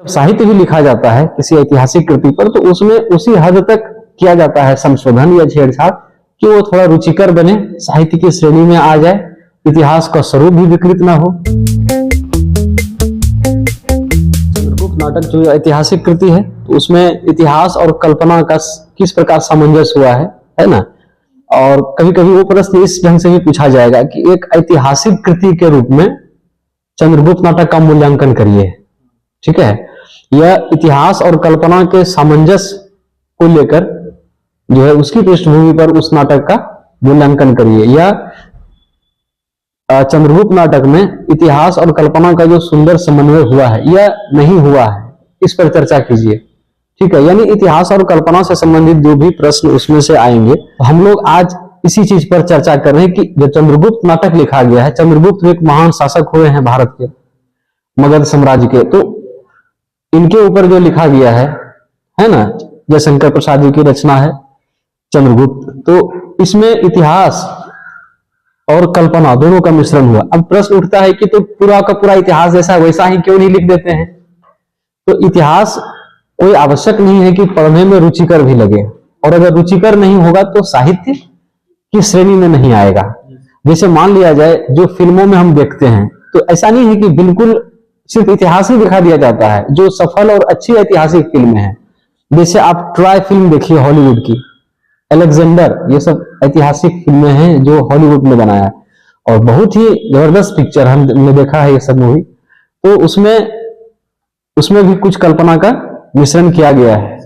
साहित्य भी लिखा जाता है किसी ऐतिहासिक कृति पर, तो उसमें उसी हद तक किया जाता है संशोधन या छेड़छाड़ कि वो थोड़ा रुचिकर बने, साहित्य की श्रेणी में आ जाए, इतिहास का स्वरूप भी विकृत ना हो। चंद्रगुप्त नाटक जो ऐतिहासिक कृति है, तो उसमें इतिहास और कल्पना का किस प्रकार सामंजस्य हुआ है ना। और कभी कभी वो प्रश्न इस ढंग से भी पूछा जाएगा कि एक ऐतिहासिक कृति के रूप में चंद्रगुप्त नाटक का मूल्यांकन करिए, ठीक है। यह इतिहास और कल्पना के सामंजस्य को लेकर जो है उसकी पृष्ठभूमि पर उस नाटक का मूल्यांकन करिए, या चंद्रगुप्त नाटक में इतिहास और कल्पना का जो सुंदर समन्वय हुआ है या नहीं हुआ है, इस पर चर्चा कीजिए, ठीक है। यानी इतिहास और कल्पना से संबंधित जो भी प्रश्न उसमें से आएंगे, हम लोग आज इसी चीज पर चर्चा कर रहे हैं कि जो चंद्रगुप्त नाटक लिखा गया है, चंद्रगुप्त एक महान शासक हुए हैं भारत के, मगध साम्राज्य के, तो इनके ऊपर जो लिखा गया है ना, जयशंकर प्रसाद जी की रचना है चंद्रगुप्त, तो इसमें इतिहास और कल्पना दोनों का मिश्रण हुआ। अब प्रश्न उठता है कि तो पूरा का पूरा इतिहास जैसा वैसा ही क्यों नहीं लिख देते हैं। तो इतिहास कोई आवश्यक नहीं है कि पढ़ने में रुचिकर भी लगे, और अगर रुचिकर नहीं होगा तो साहित्य की श्रेणी में नहीं आएगा। जैसे मान लिया जाए जो फिल्मों में हम देखते हैं, तो ऐसा नहीं है कि बिल्कुल सिर्फ इतिहास ही दिखा दिया जाता है। जो सफल और अच्छी ऐतिहासिक फिल्में हैं, जैसे आप ट्रॉय फिल्म देखिए हॉलीवुड की, अलेक्जेंडर, ये सब ऐतिहासिक फिल्में हैं जो हॉलीवुड ने बनाया है, और बहुत ही जबरदस्त पिक्चर हमने देखा है ये सब मूवी। तो उसमें भी कुछ कल्पना का मिश्रण किया गया है,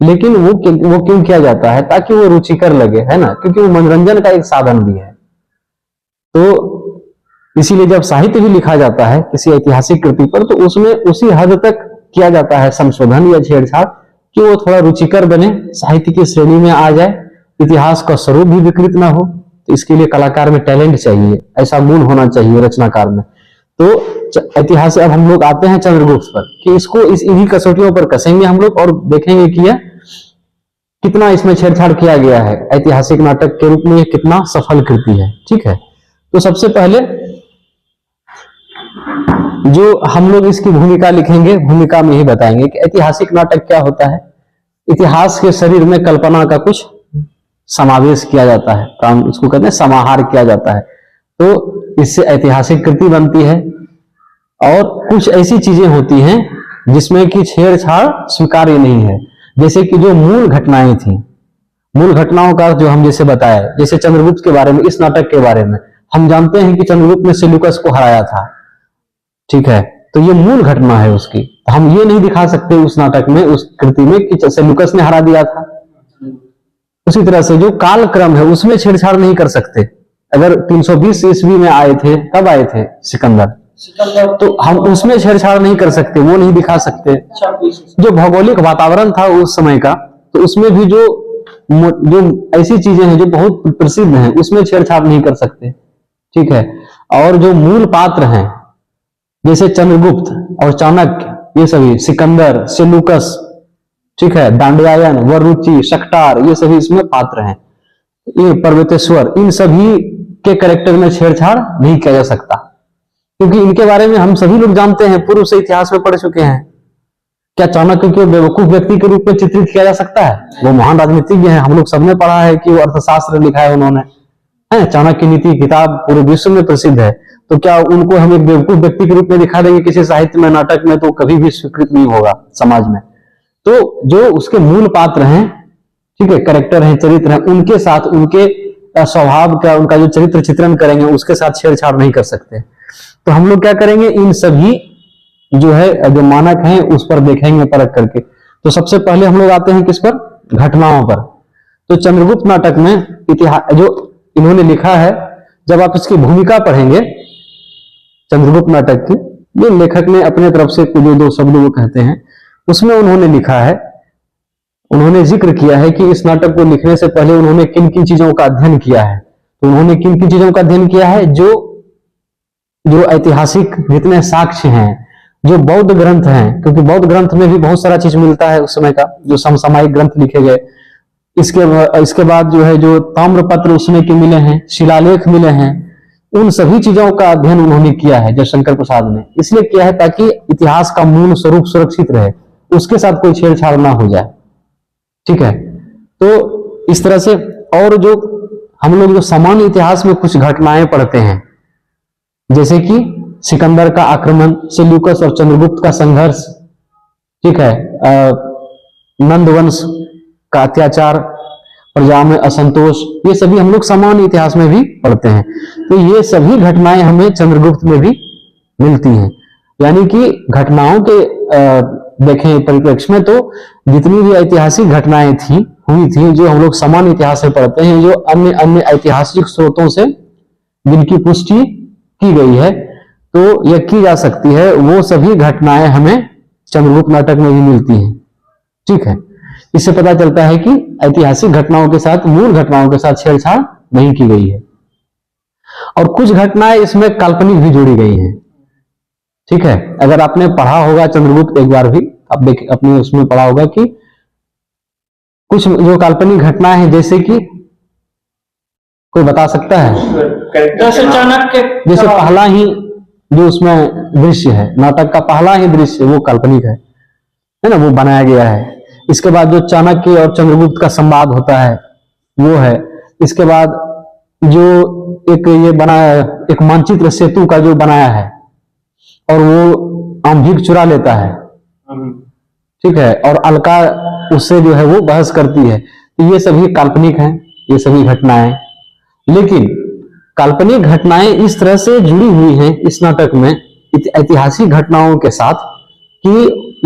लेकिन वो क्यों किया जाता है? ताकि वो रुचिकर लगे, है ना, क्योंकि वो मनोरंजन का एक साधन भी है। तो इसीलिए जब साहित्य भी लिखा जाता है किसी ऐतिहासिक कृति पर, तो उसमें उसी हद तक किया जाता है संशोधन या छेड़छाड़ कि वो थोड़ा रुचिकर बने, साहित्य की श्रेणी में आ जाए, इतिहास का स्वरूप भी विकृत ना हो। तो इसके लिए कलाकार में टैलेंट चाहिए, ऐसा गुण होना चाहिए रचनाकार में। तो ऐतिहासिक, अब हम लोग आते हैं चंद्रगुप्त पर कि इसको इन्हीं कसौटियों पर कसेंगे हम लोग और देखेंगे कि यह कितना इसमें छेड़छाड़ किया गया है, ऐतिहासिक नाटक के रूप में कितना सफल कृति है, ठीक है। तो सबसे पहले जो हम लोग इसकी भूमिका लिखेंगे, भूमिका में ही बताएंगे कि ऐतिहासिक नाटक क्या होता है। इतिहास के शरीर में कल्पना का कुछ समावेश किया जाता है, काम इसको कहते हैं समाहार किया जाता है, तो इससे ऐतिहासिक कृति बनती है। और कुछ ऐसी चीजें होती हैं जिसमें कि छेड़छाड़ स्वीकार्य नहीं है, जैसे कि जो मूल घटनाएं थी, मूल घटनाओं का जो हम जैसे बताया, जैसे चंद्रगुप्त के बारे में, इस नाटक के बारे में हम जानते हैं कि चंद्रगुप्त ने सेल्यूकस को हराया था, ठीक है। तो ये मूल घटना है उसकी, तो हम ये नहीं दिखा सकते उस नाटक में, उस कृति में कि सेल्यूकस ने हरा दिया था। उसी तरह से जो कालक्रम है उसमें छेड़छाड़ नहीं कर सकते। अगर 320 ईस्वी में आए थे, कब आए थे सिकंदर, तो हम उसमें छेड़छाड़ नहीं कर सकते, वो नहीं दिखा सकते। जो भौगोलिक वातावरण था उस समय का, तो उसमें भी जो ऐसी चीजें हैं जो बहुत प्रसिद्ध हैं, उसमें छेड़छाड़ नहीं कर सकते, ठीक है। और जो मूल पात्र हैं जैसे चंद्रगुप्त और चाणक्य, ये सभी, सिकंदर, सेल्यूकस, ठीक है, दांडयायन, वरुचि, शक्टार, ये सभी इसमें पात्र हैं, ये पर्वतेश्वर, इन सभी के कैरेक्टर में छेड़छाड़ नहीं किया जा सकता, क्योंकि इनके बारे में हम सभी लोग जानते हैं, पूर्व से इतिहास में पढ़ चुके हैं। क्या चाणक्य को बेवकूफ व्यक्ति के रूप में चित्रित किया जा सकता है? वो महान राजनीतिज्ञ हैं, हम लोग सबने पढ़ा है कि वो अर्थशास्त्र लिखा है उन्होंने, चाणक्य नीति किताब पूरे विश्व में प्रसिद्ध है। तो क्या उनको हम एक बेवकूफ व्यक्ति के रूप में दिखा देंगे किसी साहित्य में, नाटक में? तो कभी भी स्वीकृत नहीं होगा समाज में। तो जो उसके मूल पात्र हैं, ठीक है, कैरेक्टर हैं, चरित्र हैं, उनके साथ, उनके स्वभाव का, उनका जो चरित्र चित्रण करेंगे उसके साथ छेड़छाड़ नहीं कर सकते। तो हम लोग क्या करेंगे, इन सभी जो है जो मानक हैं उस पर देखेंगे परख करके। तो सबसे पहले हम लोग आते हैं किस पर, घटनाओं पर। तो चंद्रगुप्त नाटक में इतिहास जो इन्होंने लिखा है, जब आप इसकी भूमिका पढ़ेंगे चंद्रगुप्त नाटक की, ये लेखक ने अपने तरफ से जो दो शब्द वो कहते हैं, उसमें उन्होंने लिखा है, उन्होंने जिक्र किया है कि इस नाटक को लिखने से पहले उन्होंने किन किन चीजों का अध्ययन किया है। तो उन्होंने किन किन चीजों का अध्ययन किया है? जो ऐतिहासिक जितने साक्ष्य हैं, जो बौद्ध ग्रंथ हैं, क्योंकि बौद्ध ग्रंथ में भी बहुत सारा चीज मिलता है उस समय का, जो समसामयिक ग्रंथ लिखे गए। इसके बाद जो है जो ताम्रपत्र उस समय के मिले हैं, शिलालेख मिले हैं, उन सभी चीजों का अध्ययन उन्होंने किया है जयशंकर प्रसाद ने। इसलिए किया है ताकि इतिहास का मूल स्वरूप सुरक्षित रहे, उसके साथ कोई छेड़छाड़ ना हो जाए। ठीक है, तो इस तरह से। और जो हम लोग जो सामान्य इतिहास में कुछ घटनाएं पढ़ते हैं, जैसे कि सिकंदर का आक्रमण, सेल्यूकस और चंद्रगुप्त का संघर्ष, ठीक है, नंद वंश का अत्याचार, प्रजा में असंतोष, ये सभी हम लोग सामान्य इतिहास में भी पढ़ते हैं। तो ये सभी घटनाएं हमें चंद्रगुप्त में भी मिलती हैं। यानी कि घटनाओं के देखें परिप्रेक्ष्य में तो जितनी भी ऐतिहासिक घटनाएं हुई थी, जो हम लोग सामान्य इतिहास से पढ़ते हैं, जो अन्य अन्य ऐतिहासिक स्रोतों से जिनकी पुष्टि की गई है, तो यह की जा सकती है, वो सभी घटनाएं हमें चंद्रगुप्त नाटक में भी मिलती हैं। ठीक है, इससे पता चलता है कि ऐतिहासिक घटनाओं के साथ, मूल घटनाओं के साथ छेड़छाड़ नहीं की गई है। और कुछ घटनाएं इसमें काल्पनिक भी जोड़ी गई हैं। ठीक है, अगर आपने पढ़ा होगा चंद्रगुप्त एक बार भी, आप देख अपने उसमें पढ़ा होगा कि कुछ जो काल्पनिक घटनाएं हैं, जैसे कि कोई बता सकता है? जैसे चाणक्य, जैसे पहला ही जो उसमें दृश्य है, नाटक का पहला ही दृश्य वो काल्पनिक है ना, वो बनाया गया है। इसके बाद जो चाणक्य और चंद्रगुप्त का संवाद होता है वो है। इसके बाद जो एक ये बनाया, एक मानचित्र सेतु का जो बनाया है, और वो आंभिक चुरा लेता है, ठीक है, और अलका उससे जो है वो बहस करती है। तो ये सभी काल्पनिक हैं, ये सभी घटनाएं। लेकिन काल्पनिक घटनाएं इस तरह से जुड़ी हुई हैं इस नाटक में ऐतिहासिक घटनाओं के साथ कि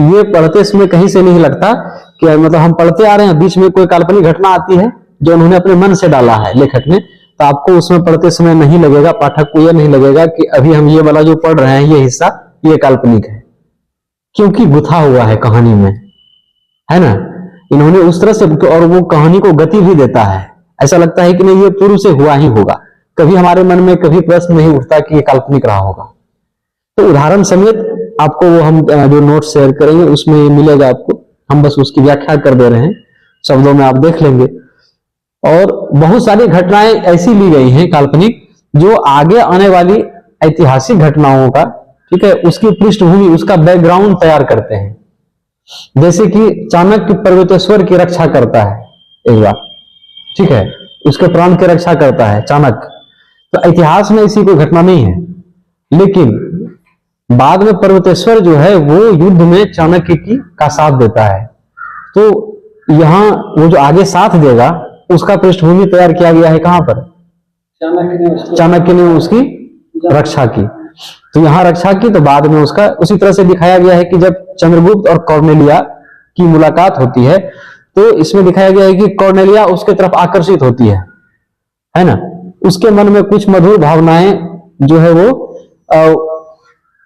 ये पढ़ते समय कहीं से नहीं लगता कि मतलब हम पढ़ते आ रहे हैं, बीच में कोई काल्पनिक घटना आती है जो उन्होंने अपने मन से डाला है लेखक ने, तो आपको उसमें पढ़ते समय नहीं लगेगा, पाठक को यह नहीं लगेगा कि अभी हम ये वाला जो पढ़ रहे हैं ये हिस्सा ये काल्पनिक है, क्योंकि गुथा हुआ है कहानी में, है ना। इन्होंने उस तरह से, और वो कहानी को गति भी देता है, ऐसा लगता है कि नहीं ये पूर्व से हुआ ही होगा, कभी हमारे मन में कभी प्रश्न नहीं उठता कि ये काल्पनिक रहा होगा। तो उदाहरण समेत आपको वो हम जो नोट शेयर करेंगे उसमें मिलेगा आपको, हम बस उसकी व्याख्या कर दे रहे हैं शब्दों में, आप देख लेंगे। और बहुत सारी घटनाएं ऐसी ली गई हैं काल्पनिक जो आगे आने वाली ऐतिहासिक घटनाओं का, ठीक है, उसकी पृष्ठभूमि, उसका बैकग्राउंड तैयार करते हैं। जैसे कि चाणक्य पर्वतेश्वर की रक्षा करता है एक बार, ठीक है, उसके प्राण की रक्षा करता है चाणक्य, तो इतिहास में ऐसी कोई घटना नहीं है। लेकिन बाद में पर्वतेश्वर जो है वो युद्ध में चाणक्य का साथ देता है, तो यहां वो जो आगे साथ देगा उसका पृष्ठभूमि तैयार किया गया है। कहां पर? चाणक्य ने उसकी रक्षा की, तो यहां रक्षा की, तो बाद में उसका उसी तरह से दिखाया गया है कि जब चंद्रगुप्त और कॉर्नेलिया की मुलाकात होती है तो इसमें दिखाया गया है कि कॉर्नेलिया उसके तरफ आकर्षित होती है ना, उसके मन में कुछ मधुर भावनाएं जो है वो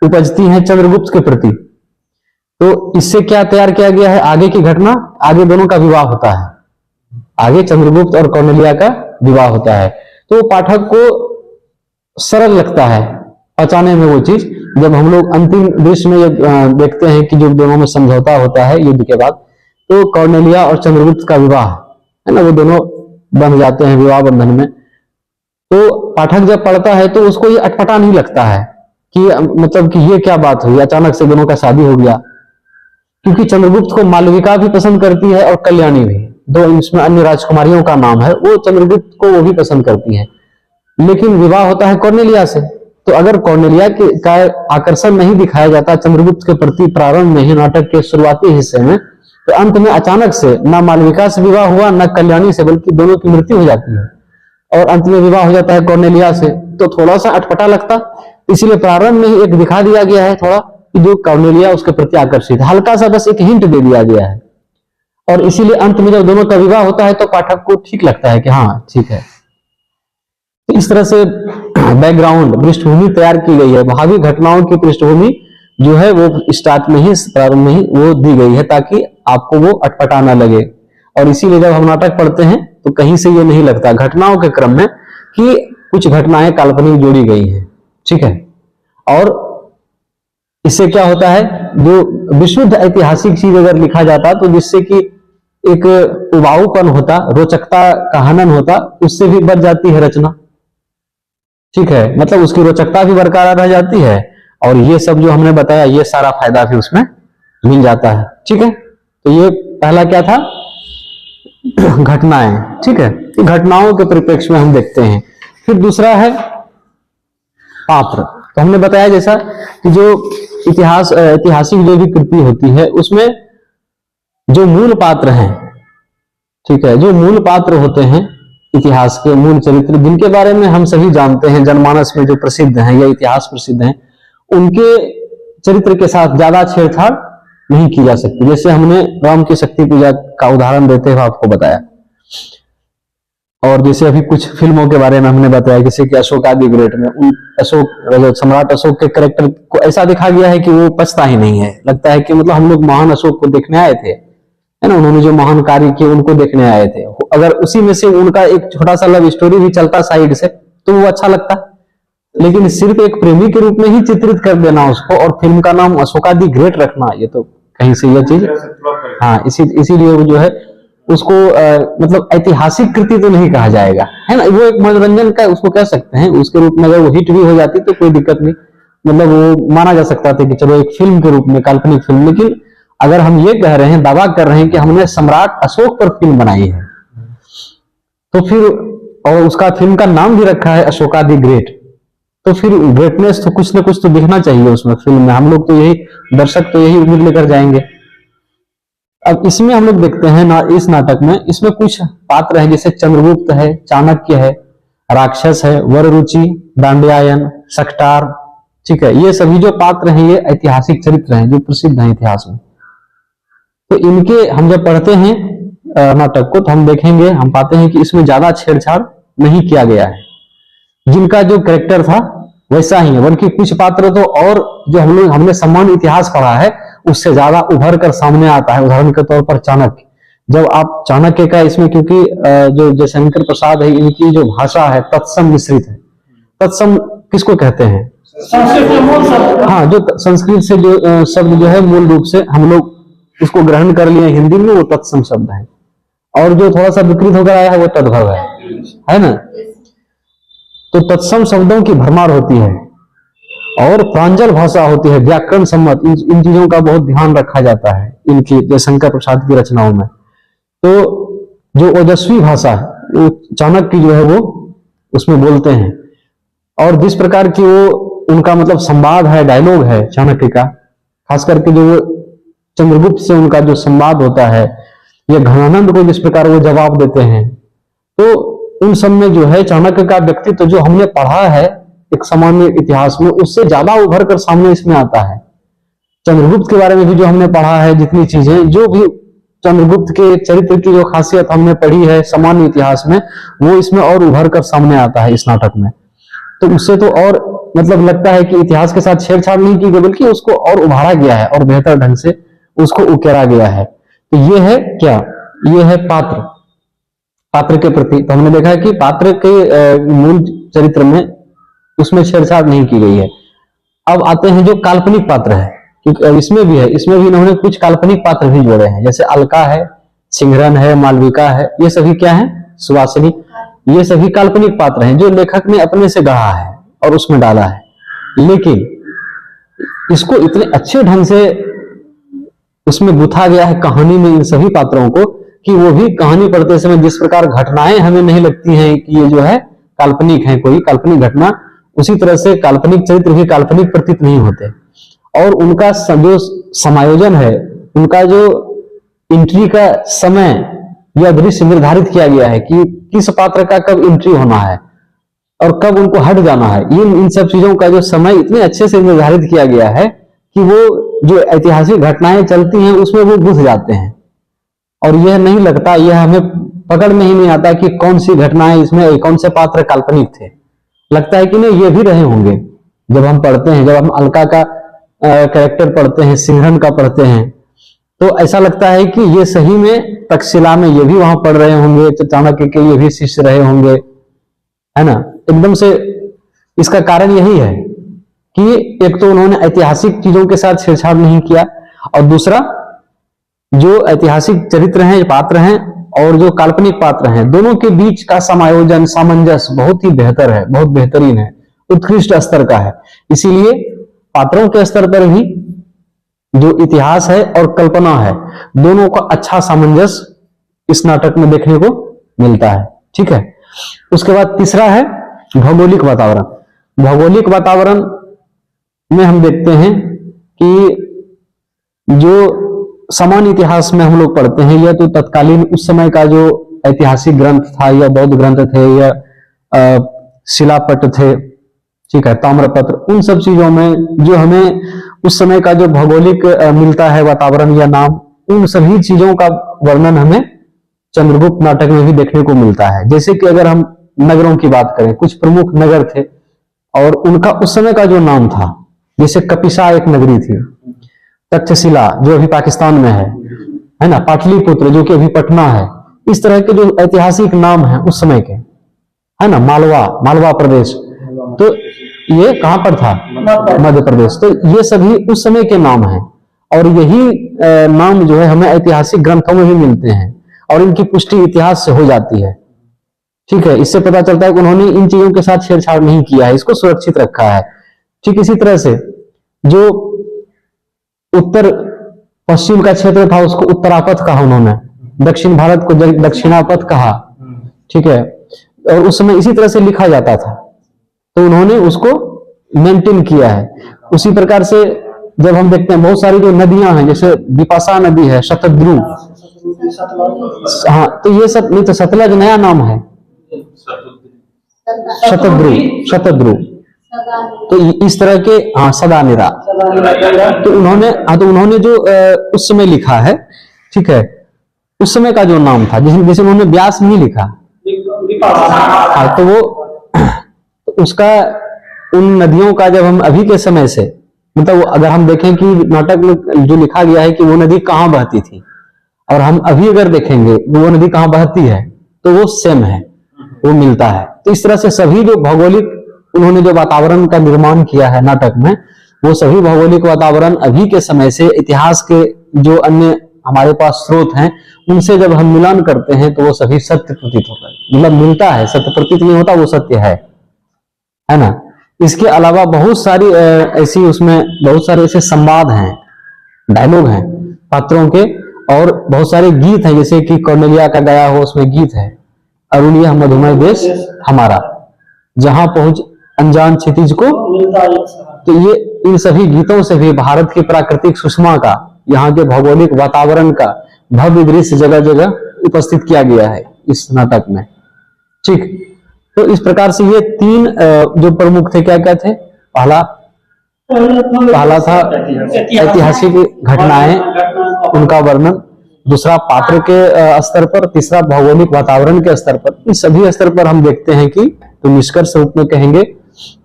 उपजती हैं चंद्रगुप्त के प्रति। तो इससे क्या तैयार किया गया है? आगे की घटना, आगे दोनों का विवाह होता है, आगे चंद्रगुप्त और कौंडिल्या का विवाह होता है, तो पाठक को सरल लगता है पचाने में वो चीज। जब हम लोग अंतिम दृश्य में देखते हैं कि जो दोनों में समझौता होता है युद्ध के बाद, तो कौंडिल्या और चंद्रगुप्त का विवाह है ना, वो दोनों बंध जाते हैं विवाह बंधन में। तो पाठक जब पढ़ता है तो उसको ये अटपटा नहीं लगता है कि मतलब कि ये क्या बात हुई, अचानक से दोनों का शादी हो गया, क्योंकि चंद्रगुप्त को मालविका भी पसंद करती है और कल्याणी भी, दो इसमें अन्य राजकुमारियों का नाम है, वो चंद्रगुप्त को वो भी पसंद करती है। लेकिन विवाह होता है कौर्नेलिया से, तो अगर कौर्नेलिया का आकर्षण नहीं दिखाया जाता चंद्रगुप्त के प्रति प्रारंभ में ही, नाटक के शुरुआती हिस्से में, तो अंत में अचानक से न मालविका से विवाह हुआ न कल्याणी से, बल्कि दोनों की मृत्यु हो जाती है और अंत में विवाह हो जाता है कौर्नेलिया से, तो थोड़ा सा अटपटा लगता। इसीलिए प्रारंभ में ही एक दिखा दिया गया है थोड़ा कि जो कौर्नेलिया उसके प्रति आकर्षित है, हल्का सा बस एक हिंट दे दिया गया है, और इसीलिए अंत में जब दोनों का विवाह होता है तो पाठक को ठीक लगता है कि हाँ ठीक है। तो इस तरह से बैकग्राउंड, पृष्ठभूमि तैयार की गई है, भावी घटनाओं की पृष्ठभूमि जो है वो स्टार्ट में ही, प्रारंभ में ही वो दी गई है ताकि आपको वो अटपटा ना लगे। और इसीलिए जब हम नाटक पढ़ते हैं तो कहीं से ये नहीं लगता घटनाओं के क्रम में कि कुछ घटनाएं काल्पनिक जोड़ी गई हैं, ठीक है। और इससे क्या होता है, जो विशुद्ध ऐतिहासिक चीज अगर लिखा जाता तो जिससे कि एक उबाऊपन होता, रोचकता का हनन होता, उससे भी बच जाती है रचना, ठीक है, मतलब उसकी रोचकता भी बरकरार रह जाती है और ये सब जो हमने बताया ये सारा फायदा भी उसमें मिल जाता है। ठीक है, तो ये पहला क्या था, घटनाएं। ठीक है, घटनाओं के परिप्रेक्ष्य में हम देखते हैं। फिर दूसरा है पात्र। तो हमने बताया जैसा कि जो ऐतिहासिक जो भी कृति होती है उसमें जो मूल पात्र हैं, ठीक है, जो मूल पात्र होते हैं इतिहास के, मूल चरित्र जिनके बारे में हम सभी जानते हैं, जनमानस में जो प्रसिद्ध हैं या इतिहास प्रसिद्ध हैं, उनके चरित्र के साथ ज्यादा छेड़छाड़ नहीं की जा सकती। जैसे हमने राम की शक्ति पूजा का उदाहरण देते हुए आपको बताया, और जैसे अभी कुछ फिल्मों के बारे में हमने बताया, जैसे कि अशोक आदि ग्रेट में सम्राट अशोक के कैरेक्टर को ऐसा दिखा गया है कि वो पछता ही नहीं है, लगता है कि मतलब हम लोग महान अशोक को देखने आए थे, है ना, उन्होंने जो महान कार्य किए उनको देखने आए थे। अगर उसी में से उनका एक छोटा सा लव स्टोरी भी चलता साइड से तो वो अच्छा लगता, लेकिन सिर्फ एक प्रेमी के रूप में ही चित्रित कर देना उसको और फिल्म का नाम अशोका दी ग्रेट रखना, ये तो कहीं से यह चीज, हाँ, इसीलिए वो जो है उसको मतलब ऐतिहासिक कृति तो नहीं कहा जाएगा, है ना, वो एक मनोरंजन का उसको कह सकते हैं। उसके रूप में अगर वो हिट भी हो जाती तो कोई दिक्कत नहीं, मतलब वो माना जा सकता था कि चलो एक फिल्म के रूप में, काल्पनिक फिल्म। लेकिन अगर हम ये कह रहे हैं, दावा कर रहे हैं कि हमने सम्राट अशोक पर फिल्म बनाई है, तो फिर और उसका फिल्म का नाम भी रखा है अशोका दी ग्रेट, तो फिर ग्रेटनेस तो कुछ ना कुछ तो दिखना चाहिए उसमें फिल्म में। हम लोग तो यही, दर्शक तो यही उम्मीद लेकर जाएंगे। अब इसमें हम लोग देखते हैं ना, इस नाटक में इसमें कुछ पात्र हैं, जैसे चंद्रगुप्त है, चाणक्य है, राक्षस है, वररुचि, दांड्यायन, सकटार। ठीक है, ये सभी जो पात्र हैं ये ऐतिहासिक चरित्र हैं जो प्रसिद्ध हैं इतिहास में। तो इनके हम जब पढ़ते हैं नाटक को तो हम देखेंगे, हम पाते हैं कि इसमें ज्यादा छेड़छाड़ नहीं किया गया है, जिनका जो कैरेक्टर था वैसा ही है, बल्कि कुछ पात्र तो और जो हमने सामान्य इतिहास पढ़ा है उससे ज्यादा उभर कर सामने आता है। उदाहरण के तौर पर चाणक्य, जब आप चाणक्य का इसमें, क्योंकि जो जयशंकर प्रसाद है इनकी जो भाषा है तत्सम मिश्रित है। तत्सम किसको कहते हैं? हाँ, जो संस्कृत से जो शब्द जो है मूल रूप से हम लोग उसको ग्रहण कर लिए हिंदी में, वो तत्सम शब्द है, और जो थोड़ा सा विकृत होकर आया है वो तद्भव है ना। तो तत्सम शब्दों की भरमार होती है और प्रांजल भाषा होती है, व्याकरण सम्मत, इन चीजों का बहुत ध्यान रखा जाता है इनकी जयशंकर प्रसाद की रचनाओं में। तो जो ओजस्वी भाषा है वो चाणक्य जो है वो उसमें बोलते हैं, और जिस प्रकार की वो उनका मतलब संवाद है, डायलॉग है चाणक्य का, खास करके जो वो चंद्रगुप्त से उनका जो संवाद होता है, या घनानंद को जिस प्रकार वो जवाब देते हैं, तो उन सब में जो है चाणक्य का व्यक्तित्व जो हमने पढ़ा है एक सामान्य इतिहास में, उससे ज्यादा उभर कर सामने इसमें आता है। चंद्रगुप्त के बारे में भी जो हमने पढ़ा है, जितनी चीजें जो भी चंद्रगुप्त के चरित्र की जो खासियत हमने पढ़ी है सामान्य इतिहास में, वो इसमें और उभर कर सामने आता है इस नाटक में। तो उससे तो और मतलब लगता है कि इतिहास के साथ छेड़छाड़ नहीं की गई, बल्कि उसको और उभारा गया है और बेहतर ढंग से उसको उकेरा गया है। तो ये है क्या, ये है पात्र, पात्र के प्रति। तो हमने देखा है कि पात्र के मूल चरित्र में उसमें छेड़छाड़ नहीं की गई है। अब आते हैं जो काल्पनिक पात्र है, क्योंकि इसमें भी है, इसमें भी इन्होंने कुछ काल्पनिक पात्र भी जोड़े हैं, जैसे अलका है, सिंघरन है, मालविका है, ये सभी क्या है, सुवासिनी, ये सभी काल्पनिक पात्र हैं जो लेखक ने अपने से गढ़ा है और उसमें डाला है। लेकिन इसको इतने अच्छे ढंग से उसमें गुथा गया है कहानी में इन सभी पात्रों को, कि वो भी कहानी पढ़ते समय जिस प्रकार घटनाएं हमें नहीं लगती हैं कि ये जो है काल्पनिक है, कोई काल्पनिक घटना, उसी तरह से काल्पनिक चरित्र भी काल्पनिक प्रतीत नहीं होते। और उनका जो समायोजन है, उनका जो एंट्री का समय या दृश्य निर्धारित किया गया है कि किस पात्र का कब एंट्री होना है और कब उनको हट जाना है, इन सब चीजों का जो समय इतने अच्छे से निर्धारित किया गया है कि वो जो ऐतिहासिक घटनाएं चलती हैं उसमें वो घुस जाते हैं, और यह नहीं लगता, यह हमें पकड़ में ही नहीं आता कि कौन सी घटनाएं इसमें, कौन से पात्र काल्पनिक थे। लगता है कि नहीं ये भी रहे होंगे। जब हम पढ़ते हैं, जब हम अलका का कैरेक्टर पढ़ते हैं, सिंघरन का पढ़ते हैं, तो ऐसा लगता है कि ये सही में तक्षशिला में ये भी वहां पढ़ रहे होंगे, चाणक्य के ये भी शिष्य रहे होंगे, है ना। एकदम से इसका कारण यही है कि एक तो उन्होंने ऐतिहासिक चीजों के साथ छेड़छाड़ नहीं किया, और दूसरा जो ऐतिहासिक चरित्र हैं, पात्र हैं, और जो काल्पनिक पात्र हैं, दोनों के बीच का समायोजन, सामंजस्य बहुत ही बेहतर है, बहुत बेहतरीन है। उत्कृष्ट स्तर का है। इसीलिए पात्रों के स्तर पर भी जो इतिहास है और कल्पना है, दोनों का अच्छा सामंजस्य इस नाटक में देखने को मिलता है। ठीक है, उसके बाद तीसरा है भौगोलिक वातावरण। भौगोलिक वातावरण में हम देखते हैं कि जो सामान्य इतिहास में हम लोग पढ़ते हैं, यह तो तत्कालीन उस समय का जो ऐतिहासिक ग्रंथ था, या बौद्ध ग्रंथ थे, या शिलापट थे, ठीक है, ताम्रपत्र, उन सब चीजों में जो हमें उस समय का जो भौगोलिक मिलता है वातावरण या नाम, उन सभी चीजों का वर्णन हमें चंद्रगुप्त नाटक में भी देखने को मिलता है। जैसे कि अगर हम नगरों की बात करें, कुछ प्रमुख नगर थे और उनका उस समय का जो नाम था, जैसे कपिसा एक नगरी थी, तक्षशिला जो अभी पाकिस्तान में है ना, पाटलिपुत्र जो कि अभी पटना है, इस तरह के जो ऐतिहासिक नाम है उस समय के, है ना, मालवा प्रदेश, तो ये कहां पर था, मध्य प्रदेश। तो ये सभी उस समय के नाम हैं और यही नाम जो है हमें ऐतिहासिक ग्रंथों में भी मिलते हैं और इनकी पुष्टि इतिहास से हो जाती है। ठीक है, इससे पता चलता है कि उन्होंने इन चीजों के साथ छेड़छाड़ नहीं किया है, इसको सुरक्षित रखा है। ठीक इसी तरह से जो उत्तर पश्चिम का क्षेत्र था उसको उत्तरापथ कहा उन्होंने, दक्षिण भारत को दक्षिणापथ कहा। ठीक है, और उस समय इसी तरह से लिखा जाता था, तो उन्होंने उसको मेंटेन किया है। उसी प्रकार से जब हम देखते हैं बहुत सारी जो नदियां हैं, जैसे बिपाशा नदी है, शतद्रु, हाँ, तो ये सब नहीं, तो सतलज नया नाम है, शतद्रु, तो इस तरह के, हाँ, सदानिरा, तो उन्होंने जो उस समय लिखा है, ठीक है, उस समय का जो नाम था, जैसे उन्होंने व्यास नहीं लिखा, हाँ, तो वो उसका उन नदियों का जब हम अभी के समय से, मतलब अगर हम देखें कि नाटक में जो लिखा गया है कि वो नदी कहाँ बहती थी और हम अभी अगर देखेंगे वो नदी कहाँ बहती है, तो वो सेम है, वो मिलता है। तो इस तरह से सभी जो भौगोलिक उन्होंने जो वातावरण का निर्माण किया है नाटक में, वो सभी भौगोलिक वातावरण अभी के समय से इतिहास के जो अन्य हमारे पास स्रोत हैं उनसे जब हम मिलान करते हैं तो वो सभी सत्य प्रतीत होता है, मतलब मिलता है, सत्य प्रतीत नहीं होता, वो सत्य है ना। इसके अलावा बहुत सारी ऐसी उसमें बहुत सारे ऐसे संवाद हैं, डायलॉग हैं पात्रों के, और बहुत सारे गीत हैं, जैसे कि कौंडिल्या का गाया हुआ उसमें गीत है, अरुण यह मधुमय देश हमारा, जहां पहुंच अनजान क्षितिज को, तो ये इन सभी गीतों से भी भारत की प्राकृतिक सुषमा का, यहाँ के भौगोलिक वातावरण का भव्य दृश्य जगह जगह उपस्थित किया गया है इस नाटक में। ठीक, तो इस प्रकार से ये तीन जो प्रमुख थे, क्या क्या थे, पहला था ऐतिहासिक घटनाएं, उनका वर्णन, दूसरा पात्र के स्तर पर, तीसरा भौगोलिक वातावरण के स्तर पर। इस सभी स्तर पर हम देखते हैं कि, तो निष्कर्ष रूप में कहेंगे,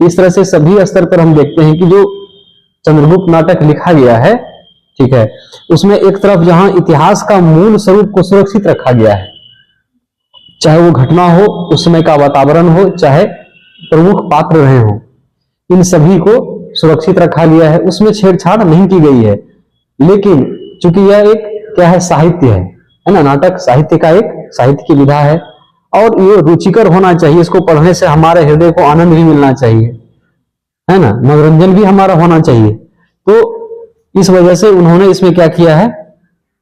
इस तरह से सभी स्तर पर हम देखते हैं कि जो चंद्रगुप्त नाटक लिखा गया है, ठीक है, उसमें एक तरफ जहां इतिहास का मूल स्वरूप को सुरक्षित रखा गया है, चाहे वो घटना हो, उस समय का वातावरण हो, चाहे प्रमुख पात्र रहे हो, इन सभी को सुरक्षित रखा गया है, उसमें छेड़छाड़ नहीं की गई है। लेकिन चूंकि यह एक क्या है, साहित्य है ना, नाटक साहित्य का एक साहित्य की विधा है और ये रुचिकर होना चाहिए, इसको पढ़ने से हमारे हृदय को आनंद भी मिलना चाहिए, है ना, मनोरंजन भी हमारा होना चाहिए। तो इस वजह से उन्होंने इसमें क्या किया है,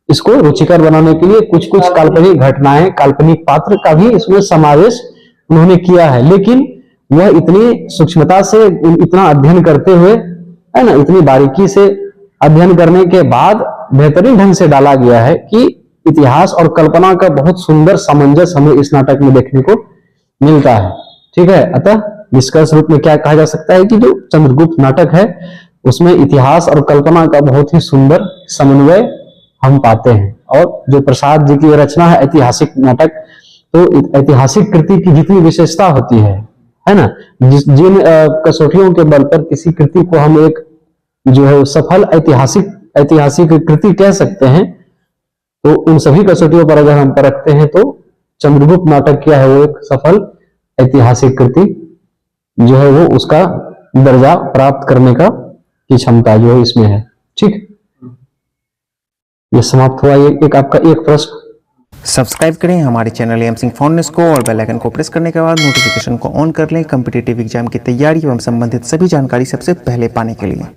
इसको रुचिकर बनाने के लिए कुछ कुछ काल्पनिक घटनाएं, काल्पनिक पात्र का भी इसमें समावेश उन्होंने किया है, लेकिन वह इतनी सूक्ष्मता से, इतना अध्ययन करते हुए, है ना, इतनी बारीकी से अध्ययन करने के बाद बेहतरीन ढंग से डाला गया है कि इतिहास और कल्पना का बहुत सुंदर सामंजस्य हमें इस नाटक में देखने को मिलता है। ठीक है, अतः निष्कर्ष रूप में क्या कहा जा सकता है कि जो चंद्रगुप्त नाटक है उसमें इतिहास और कल्पना का बहुत ही सुंदर समन्वय हम पाते हैं। और जो प्रसाद जी की रचना है ऐतिहासिक नाटक, तो ऐतिहासिक कृति की जितनी विशेषता होती है ना, जिन कसौटियों के बल पर किसी कृति को हम एक जो है सफल ऐतिहासिक कृति कह सकते हैं, तो उन सभी कसौटियों पर अगर हम परखते हैं तो चंद्रगुप्त नाटक क्या है, वो एक सफल ऐतिहासिक कृति जो है वो उसका दर्जा प्राप्त करने का की क्षमता जो है इसमें है। ठीक, ये समाप्त हुआ। एक आपका एक प्रश्न। सब्सक्राइब करें हमारे channel M Singh found news को और बेल आइकन को प्रेस करने के बाद नोटिफिकेशन को ऑन कर लें कॉम्पिटिटिव एग्जाम की तैयारी एवं संबंधित सभी जानकारी सबसे पहले पाने के लिए।